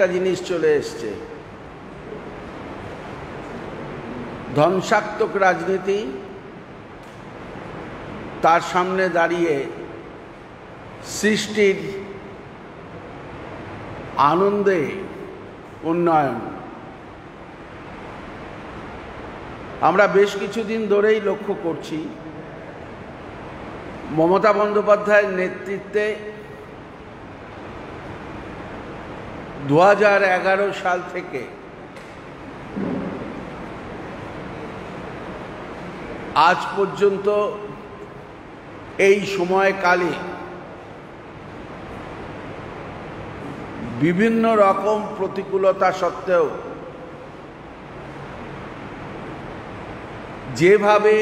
একটা জিনিস চলে এসছে, ধ্বংসাত্মক রাজনীতি, তার সামনে দাঁড়িয়ে সৃষ্টির আনন্দে উন্নয়ন। আমরা বেশ কিছুদিন ধরেই লক্ষ্য করছি মমতা বন্দ্যোপাধ্যায়ের নেতৃত্বে 2011 সাল থেকে আজ পর্যন্ত এই সময়কালে বিভিন্ন রকম প্রতিকূলতা সত্ত্বেও যেভাবে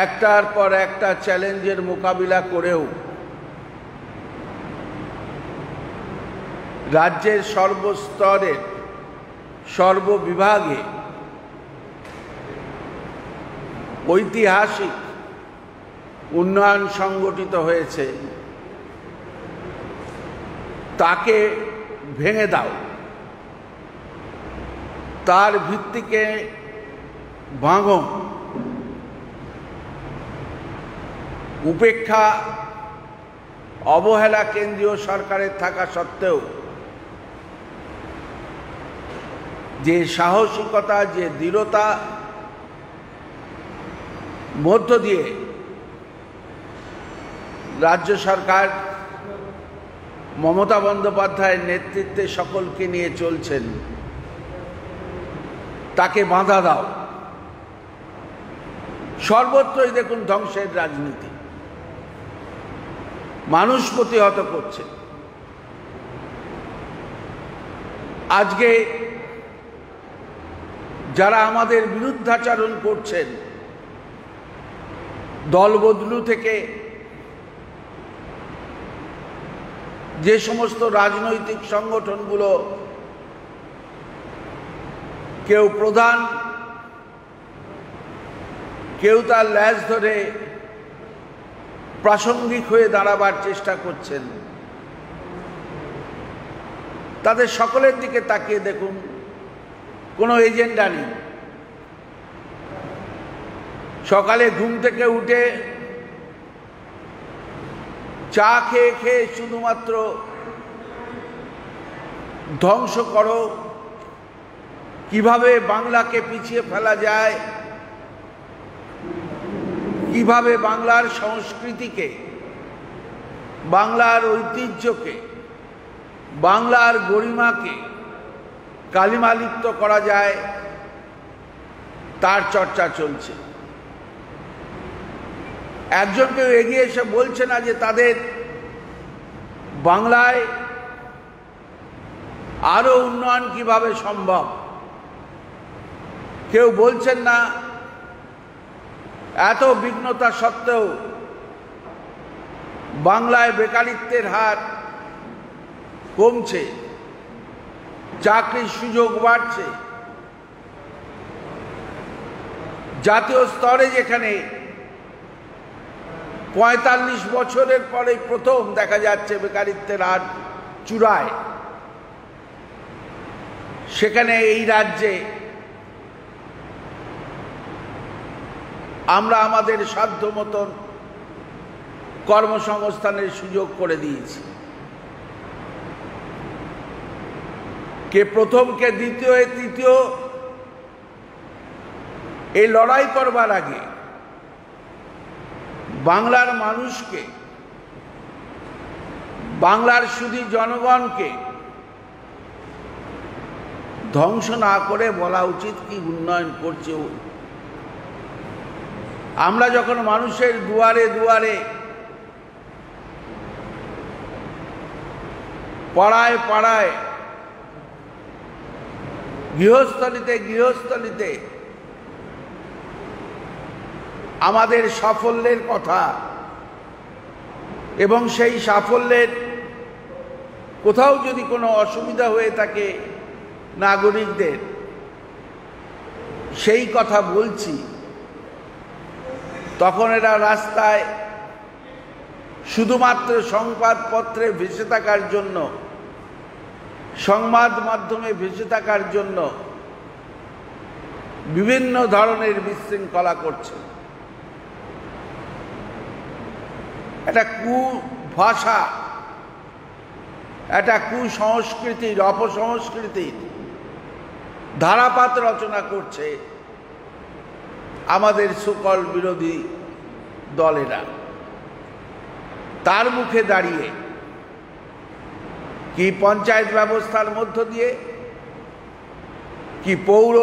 একটার পর একটা চ্যালেঞ্জের মোকাবিলা করেও রাজ্যের সর্বস্তরের সর্ববিভাগে ঐতিহাসিক উন্নয়ন সংগঠিত হয়েছে, তাকে ভেঙে দাও, তার ভিত্তিকে ভাঙো, উপেক্ষা অবহেলা কেন্দ্রীয় সরকারের থাকা সত্ত্বেও যে সাহসিকতা, যে দৃঢ়তা মধ্য দিয়ে রাজ্য সরকার মমতা বন্দ্যোপাধ্যায়ের নেতৃত্বে সকলকে নিয়ে চলছেন, তাকে বাধা দাও। সর্বত্রই দেখুন ধ্বংসের রাজনীতি, মানুষ প্রতিহত করছে। আজকে যারা আমাদের বিরুদ্ধাচরণ করছেন, দলবদলু থেকে যে সমস্ত রাজনৈতিক সংগঠনগুলো কেউ প্রধান, কেউ তার ল্যাজ ধরে প্রাসঙ্গিক হয়ে দাঁড়াবার চেষ্টা করছেন, তাদের সকলের দিকে তাকিয়ে দেখুন, কোনো এজেন্ডা নেই। সকালে ঘুম থেকে উঠে চা খেয়ে খেয়ে শুধুমাত্র ধ্বংস করো, কিভাবে বাংলাকে পিছিয়ে ফেলা যায়, কিভাবে বাংলার সংস্কৃতিকে, বাংলার ঐতিহ্যকে, বাংলার গরিমাকে কালিমালিপ্ত করা যায়, তার চর্চা চলছে। একজন কেউ এগিয়ে এসে বলছে না যে তাদের বাংলায় আরো উন্নয়ন কিভাবে সম্ভব। কেউ বলছেন না এত বিঘ্নতা সত্ত্বেও বাংলায় বেকারিত্বের হার কমছে, চাকরির সুযোগ বাড়ছে, জাতীয় স্তরে যেখানে 45 বছরের পরে প্রথম দেখা যাচ্ছে বেকারিত্বের হার চূড়ায়, সেখানে এই রাজ্যে আমরা আমাদের সাধ্য মতন কর্মসংস্থানের সুযোগ করে দিয়েছি। কে প্রথম, কে দ্বিতীয়, তৃতীয়, এই লড়াই করবার আগে বাংলার মানুষকে, বাংলার শুধু জনগণকে ধ্বংস না করে বলা উচিত কি উন্নয়ন করছে। আমরা যখন মানুষের দুয়ারে দুয়ারে, পাড়ায় পাড়ায়, গৃহস্থলিতে গৃহস্থলিতে আমাদের সাফল্যের কথা এবং সেই সাফল্যের কোথাও যদি কোনো অসুবিধা হয়ে থাকে নাগরিকদের, সেই কথা বলছি, তখন এরা রাস্তায় শুধুমাত্র সংবাদপত্রে ভেসে থাকার জন্য সংবাদ মাধ্যমে ভেসে থাকার জন্য বিভিন্ন ধরনের বিশৃঙ্খলা করছে। একটা কুভাষা, একটা কুসংস্কৃতির, অপসংস্কৃতির ধারাপাত রচনা করছে আমাদের সকল বিরোধী দলেরা। তার মুখে দাঁড়িয়ে কি পঞ্চায়েত ব্যবস্থার মধ্য দিয়ে, কি পৌর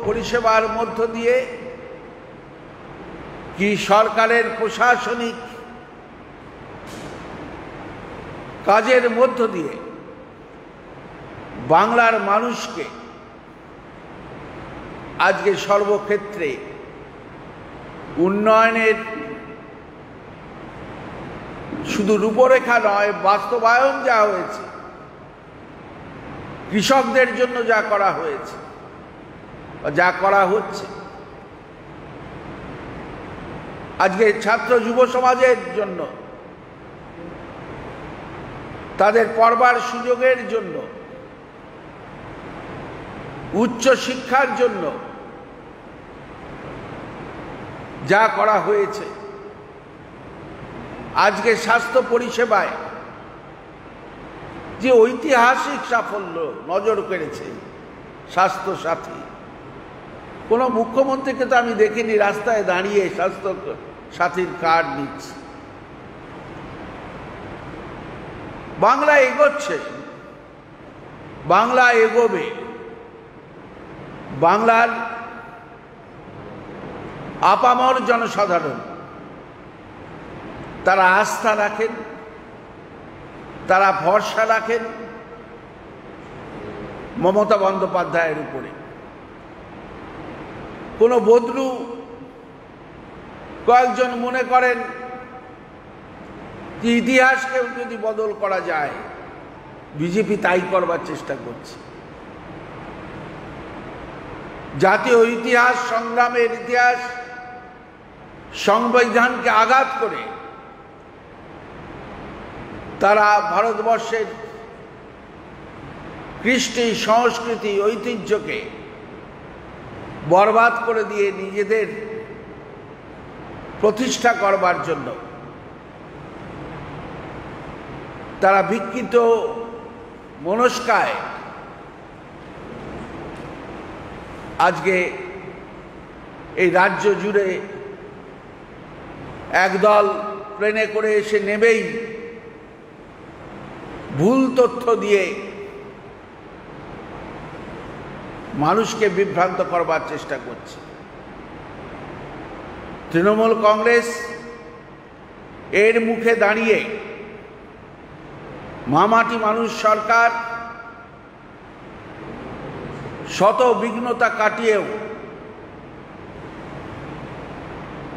পরিষেবার মধ্য দিয়ে, কি সরকারের প্রশাসনিক কাজের মধ্য দিয়ে বাংলার মানুষকে আজকে সর্বক্ষেত্রে উন্নয়নের শুধু রূপরেখা নয়, বাস্তবায়ন যা হয়েছে, কৃষকদের জন্য যা করা হয়েছে, যা করা হচ্ছে, আজকে ছাত্র যুব সমাজের জন্য, তাদের পড়বার সুযোগের জন্য, উচ্চ শিক্ষার জন্য যা করা হয়েছে, আজকে স্বাস্থ্য পরিষেবায় যে ঐতিহাসিক সাফল্য নজর কেড়েছে স্বাস্থ্য সাথী। কোনো মুখ্যমন্ত্রীকে তো আমি দেখিনি রাস্তায় দাঁড়িয়ে স্বাস্থ্য সাথীর কার্ড নিচ্ছে। বাংলা এগোচ্ছে, বাংলা এগোবে। বাংলার আপামর জনসাধারণ তারা আস্থা রাখেন, তারা ভরসা রাখেন মমতা বন্দ্যোপাধ্যায়ের উপরে। কোনো বদলু কয়েকজন মনে করেন যে ইতিহাসকেও যদি বদল করা যায়, বিজেপি তাই করবার চেষ্টা করছে। জাতীয় ইতিহাস, সংগ্রামের ইতিহাস, সংবিধানকে আঘাত করে তারা ভারতবর্ষের কৃষ্টি, সংস্কৃতি, ঐতিহ্যকে বরবাদ করে দিয়ে নিজেদের প্রতিষ্ঠা করবার জন্য তারা বিকৃত মনস্কায় আজকে এই রাজ্য জুড়ে একদল প্লেনে করে এসে নেবেই ভুল তথ্য দিয়ে মানুষকে বিভ্রান্ত করবার চেষ্টা করছে। তৃণমূল কংগ্রেস এর মুখে দাঁড়িয়ে মামাটি মানুষ সরকার শত বিঘ্নতা কাটিয়েও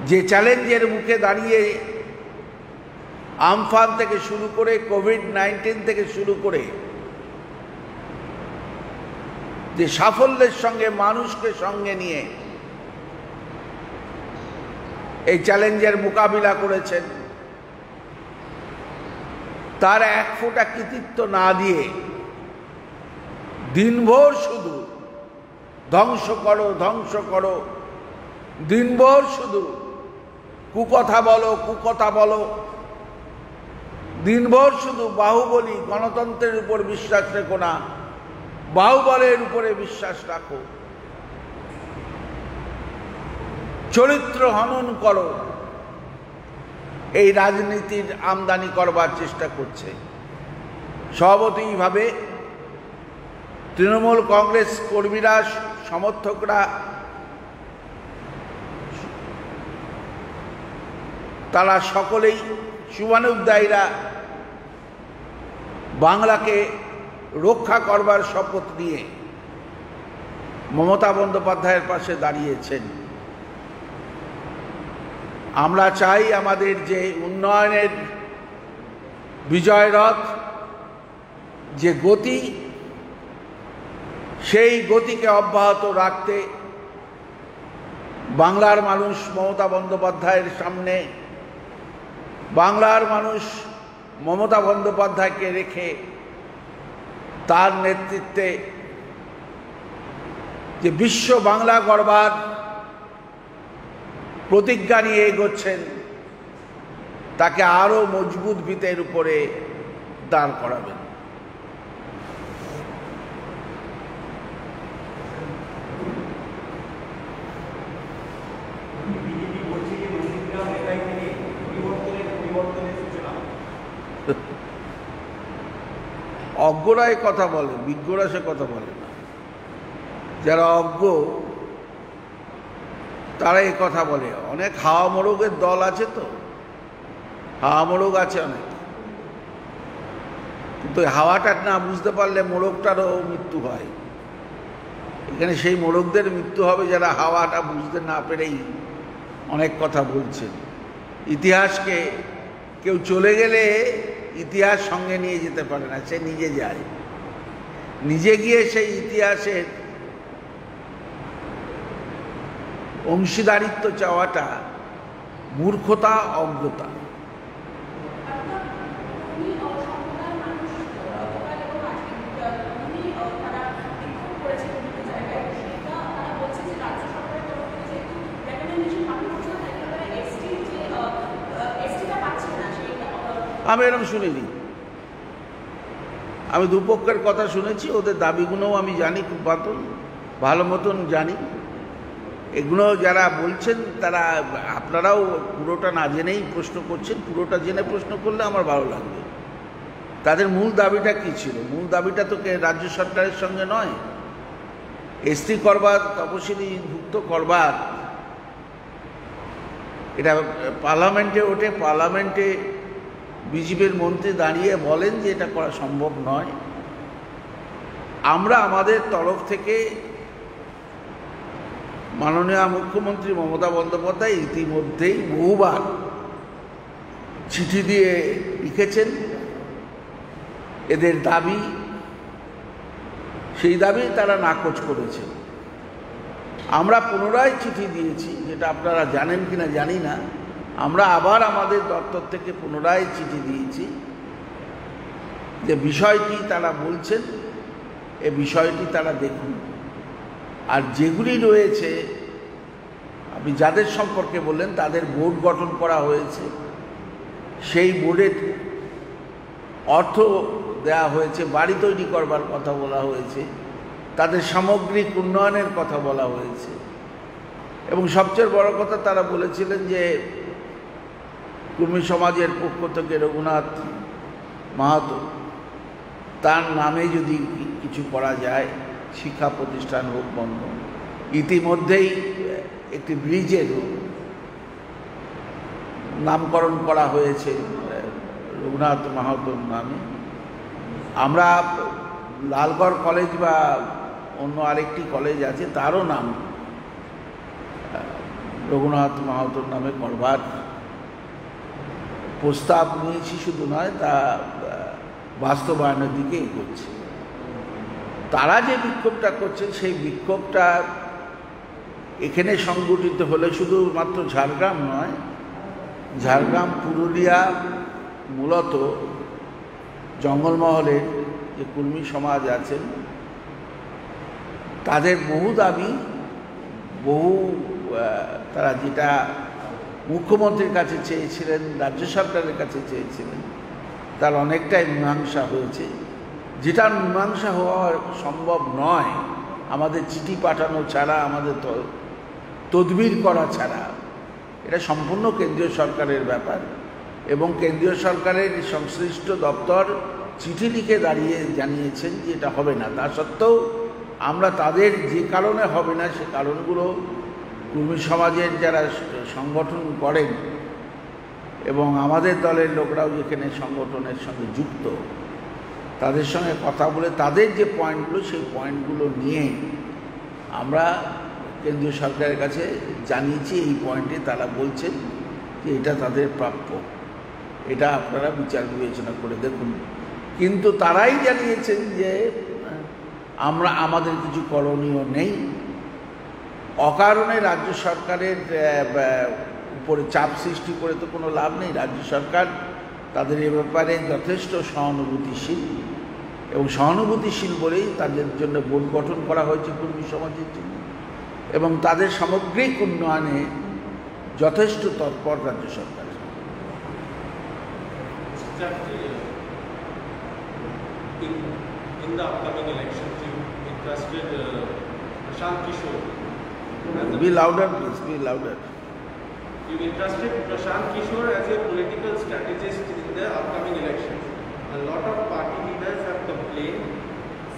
যে চ্যালেঞ্জের মুখে দাঁড়িয়ে আমফান থেকে শুরু করে কোভিড-19 থেকে শুরু করে যে সাফল্যের সঙ্গে মানুষকে সঙ্গে নিয়ে এই চ্যালেঞ্জের মোকাবিলা করেছেন, তার এক ফোঁটা কৃতিত্ব না দিয়ে দিনভর শুধু ধ্বংস করো, ধ্বংস করো, দিনভর শুধু কুকথা বলো, কুকথা বলো, দিনভর শুধু বাহুবলী, গণতন্ত্রের উপর বিশ্বাস রেখো না, বাহুবলের উপরে বিশ্বাস রাখো, চরিত্র হনন করো, এই রাজনীতির আমদানি করবার চেষ্টা করছে। স্বভাবতইভাবে তৃণমূল কংগ্রেস কর্মীরা, সমর্থকরা তারা সকলেই শুভানুধ্যায়ীরা বাংলাকে রক্ষা করবার শপথ নিয়ে মমতা বন্দ্যোপাধ্যায়ের পাশে দাঁড়িয়েছেন। আমরা চাই আমাদের যে উন্নয়নের বিজয়রথ, যে গতি, সেই গতিকে অব্যাহত রাখতে বাংলার মানুষ মমতা বন্দ্যোপাধ্যায়ের সামনে, বাংলার মানুষ মমতা বন্দ্যোপাধ্যায়কে রেখে তার নেতৃত্বে যে বিশ্ব বাংলা গড়বার প্রতিজ্ঞা নিয়ে এগোচ্ছেন, তাকে আরো মজবুত ভিতের উপরে দাঁড় করাবেন। অজ্ঞরা কথা বলে, বিজ্ঞরা সে কথা বলে না। যারা অজ্ঞ তারা এই কথা বলে। অনেক হাওয়া মোড়কের দল আছে, তো হাওয়া মোড়ক আছে অনেক, কিন্তু হাওয়াটা না বুঝতে পারলে মোড়কটারও মৃত্যু হয়। এখানে সেই মোড়কদের মৃত্যু হবে যারা হাওয়াটা বুঝতে না পেরেই অনেক কথা বলছেন। ইতিহাসকে কেউ চলে গেলে ইতিহাস সঙ্গে নিয়ে যেতে পারে না, সে নিজে যায়। নিজে গিয়ে সেই ইতিহাসের অংশীদারিত্ব চাওয়াটা মূর্খতা, অজ্ঞতা। আমি এরকম শুনিনি। আমি দুপক্ষের কথা শুনেছি, ওদের দাবিগুলোও আমি জানি, খুব ভালো মতন জানি। এগুলো যারা বলছেন তারা, আপনারাও পুরোটা না জেনেই প্রশ্ন করছেন, পুরোটা জেনে প্রশ্ন করলে আমার ভালো লাগবে। তাদের মূল দাবিটা কি ছিল? মূল দাবিটা তো রাজ্য সরকারের সঙ্গে নয়। এসটি করবার, তপশিলি ভুক্ত করবার, এটা পার্লামেন্টে ওঠে। পার্লামেন্টে বিজেপির মন্ত্রী দাঁড়িয়ে বলেন যে এটা করা সম্ভব নয়। আমরা আমাদের তরফ থেকে মাননীয় মুখ্যমন্ত্রী মমতা বন্দ্যোপাধ্যায় ইতিমধ্যেই বহুবার চিঠি দিয়ে লিখেছেন এদের দাবি, সেই দাবি তারা নাকচ করেছেন। আমরা পুনরায় চিঠি দিয়েছি, যেটা আপনারা জানেন কিনা জানি না। আমরা আবার আমাদের দপ্তর থেকে পুনরায় চিঠি দিয়েছি যে বিষয়টি তারা বলছেন, এ বিষয়টি তারা দেখুন। আর যেগুলি রয়েছে, আপনি যাদের সম্পর্কে বললেন, তাদের বোর্ড গঠন করা হয়েছে, সেই বোর্ডের অর্থ দেওয়া হয়েছে, বাড়ি তৈরি করবার কথা বলা হয়েছে, তাদের সামগ্রিক উন্নয়নের কথা বলা হয়েছে। এবং সবচেয়ে বড় কথা তারা বলেছিলেন যে কুর্মী সমাজের পক্ষ থেকে রঘুনাথ মাহাতো, তার নামে যদি কিছু করা যায়, শিক্ষা প্রতিষ্ঠান হোক বন্ধ। ইতিমধ্যেই একটি ব্রিজের নামকরণ করা হয়েছে রঘুনাথ মাহাতোর নামে। আমরা লালগড় কলেজ বা অন্য আরেকটি কলেজ আছে, তারও নাম রঘুনাথ মাহাতোর নামে করবার প্রস্তাব নিয়েছি। শুধু নয়, তা বাস্তবায়নের দিকে এগোচ্ছে। তারা যে বিক্ষোভটা করছেন, সেই বিক্ষোভটা এখানে সংগঠিত হলে শুধুমাত্র ঝাড়গ্রাম নয়, ঝাড়গ্রাম, পুরুলিয়া, মূলত জঙ্গলমহলের যে কুর্মী সমাজ আছেন, তাদের বহু দাবি, তারা যেটা মুখ্যমন্ত্রীর কাছে চেয়েছিলেন, রাজ্য সরকারের কাছে চেয়েছিলেন, তার অনেকটাই মীমাংসা হয়েছে। যেটা মীমাংসা হওয়া সম্ভব নয় আমাদের চিঠি পাঠানো ছাড়া, আমাদের তদবির করা ছাড়া। এটা সম্পূর্ণ কেন্দ্রীয় সরকারের ব্যাপার, এবং কেন্দ্রীয় সরকারের সংশ্লিষ্ট দপ্তর চিঠি লিখে জানিয়েছেন যে এটা হবে না। তা সত্ত্বেও আমরা তাদের যে কারণে হবে না, সে কারণগুলো কুর্মী সমাজের যারা সংগঠন করেন এবং আমাদের দলের লোকরাও যেখানে সংগঠনের সঙ্গে যুক্ত, তাদের সঙ্গে কথা বলে তাদের যে পয়েন্টগুলো, সেই পয়েন্টগুলো নিয়ে আমরা কেন্দ্রীয় সরকারের কাছে জানিয়েছি। এই পয়েন্টে তারা বলছেন যে এটা তাদের প্রাপ্য, এটা আপনারা বিচার বিবেচনা করে দেখুন। কিন্তু তারাই জানিয়েছেন যে আমাদের কিছু করণীয় নেই। অকারণে রাজ্য সরকারের উপরে চাপ সৃষ্টি করে তো কোনো লাভ নেই। রাজ্য সরকার তাদের এ ব্যাপারে যথেষ্ট সহানুভূতিশীল এবং সহানুভূতিশীল বলেই তাদের জন্য বোর্ড গঠন করা হয়েছে কর্মী সমাজের জন্য, এবং তাদের সামগ্রিক উন্নয়নে যথেষ্ট তৎপর রাজ্য সরকার। In the upcoming elections, you interested Prashant Kishore. Be louder, please. Be louder. You interested Prashant Kishore as your political strategist in the upcoming elections. A lot of party leaders have complained.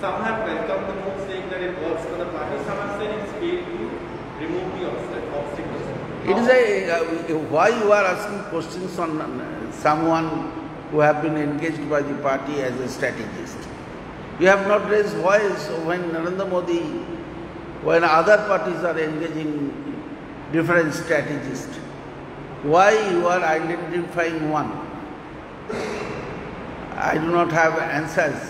Some have welcomed the move, saying that it works for the party. Some have said it's failed to remove the obstacles. It is why you are asking questions on someone who have been engaged by the party as a strategist. You have not raised voice when Narendra Modi, when other parties are engaging different strategists. Why you are identifying one? I do not have answers.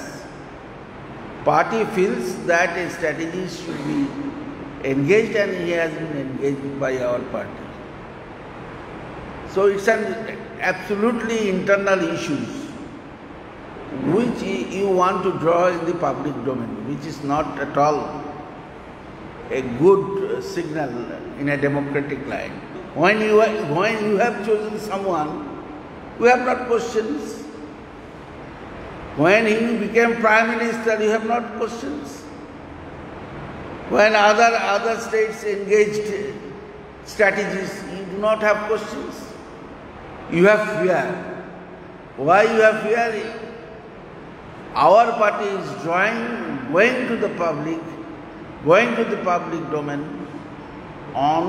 Party feels that a strategist should be engaged, and he has been engaged by our party. So it's an absolutely internal issues which you want to draw in the public domain, which is not at all a good signal in a democratic line. When you have chosen someone, we have not questions. When he became Prime Minister, you have not questions. When other states engaged strategies, you do not have questions. You have fear. Why you have fear? Our party is going to the public domain on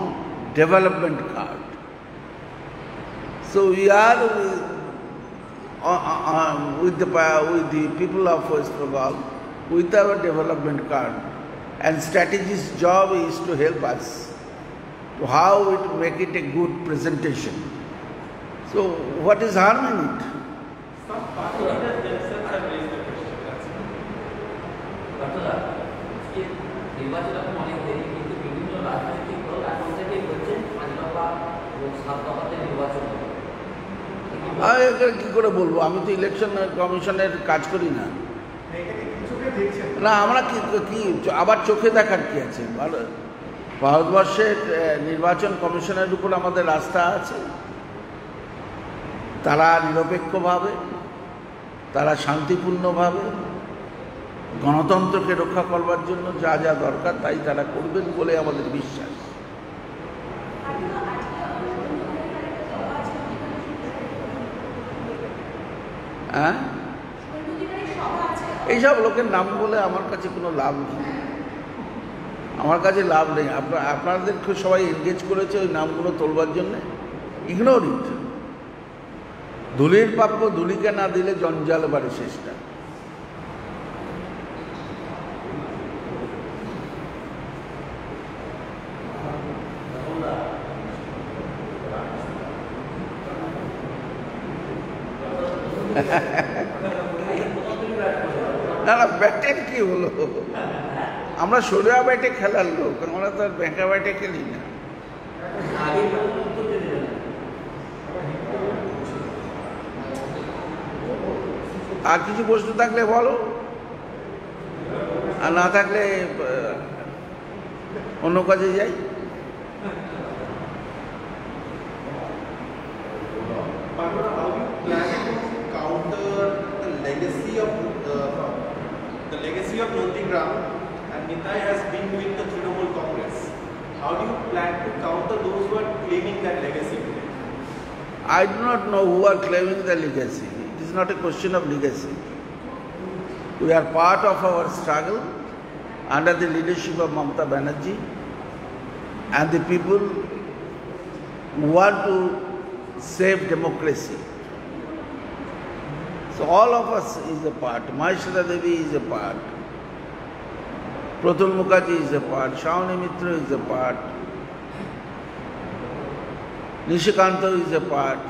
development card. So we are with the people of West Bengal with our development card, and strategy's job is to help us to how it make it a good presentation. So what is harm in it? Some party leaders themselves have raised the question. কি করে বলবো, আমি তো election কমিশনের কাজ করি না। না, আমরা কি আবার চোখে দেখার কি আছে? ভারতবর্ষের নির্বাচন কমিশনের উপর আমাদের আস্থা আছে। তারা নিরপেক্ষভাবে, তারা শান্তিপূর্ণভাবে গণতন্ত্রকে রক্ষা করবার জন্য যা যা দরকার তাই তারা করবেন বলে আমাদের বিশ্বাস। হ্যাঁ, এইসব লোকের নাম বলে আমার কাছে কোনো লাভ নেই, আমার কাছে লাভ নেই। আপনাদের সবাই এনগেজ করেছে ওই নামগুলো তোলবার জন্যে, ইগনোর ইট। ধুলির প্রাপ্য ধুলিকে না দিলে জঞ্জাল বাড়ে শেষটা। না না, ব্যাটের কি হলো? আমরা সোজা ব্যাটে খেলার লোক, আমরা তো আর ব্যাঁকা ব্যাটে খেলি না। আর কিছু প্রশ্ন থাকলে বলো, আর না থাকলে অন্য কাজে যাই। The legacy of Nandigram and Nitai has been with the Trinamool Congress. How do you plan to counter those who are claiming that legacy today? I do not know who are claiming the legacy. It is not a question of legacy. We are part of our struggle under the leadership of Mamata Banerjee, and the people who want to save democracy. So all of us is a part. Maheshwara Devi is a part. Pratul Mukherjee is a part. Shravani Mitra is a part. Nishikanta is a part.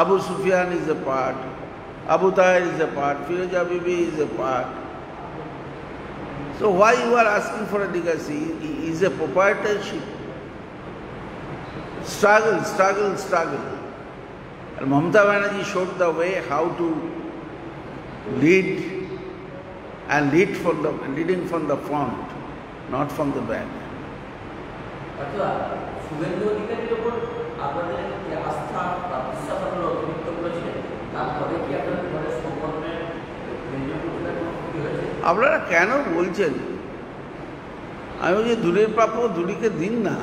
Abu Sufyan is a part. Abu Tahir is a part. Firoza Bibi is a part. So why you are asking for a legacy? Is a proprietorship. Struggle. And Mamata Banerjee showed the way how to lead and leading from the front, not from the back. Suvendu অধিকারীর উপর আপনাদের যে আস্থা বা বিশ্বাস আপনারা অতিরিক্ত করেছিলেন, তারপরে কি আপনাদের ঘরের সংগঠনের ক্ষতি হয়েছে? আপনারা কেন বলছেন? আমি বলছি দূরের প্রাপ্য দূরীকে দিন না,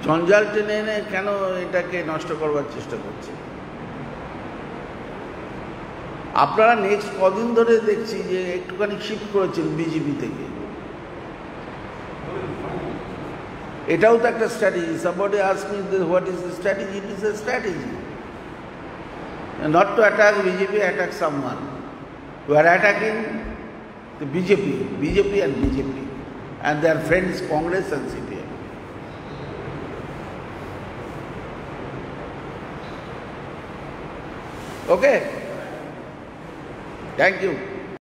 জঞ্জাল টেনে এনে কেন এটাকে নষ্ট করবার চেষ্টা করছে? আপনারা নেক্সট কদিন ধরে দেখছি যে একটুখানি শিফট করেছেন বিজেপি থেকে। এটাও তো একটা strategy. Somebody asked me what is the strategy? It is a strategy. Not to attack BJP, attack someone. We are attacking the BJP and BJP and their friends Congress and CPM. Okay? Thank you.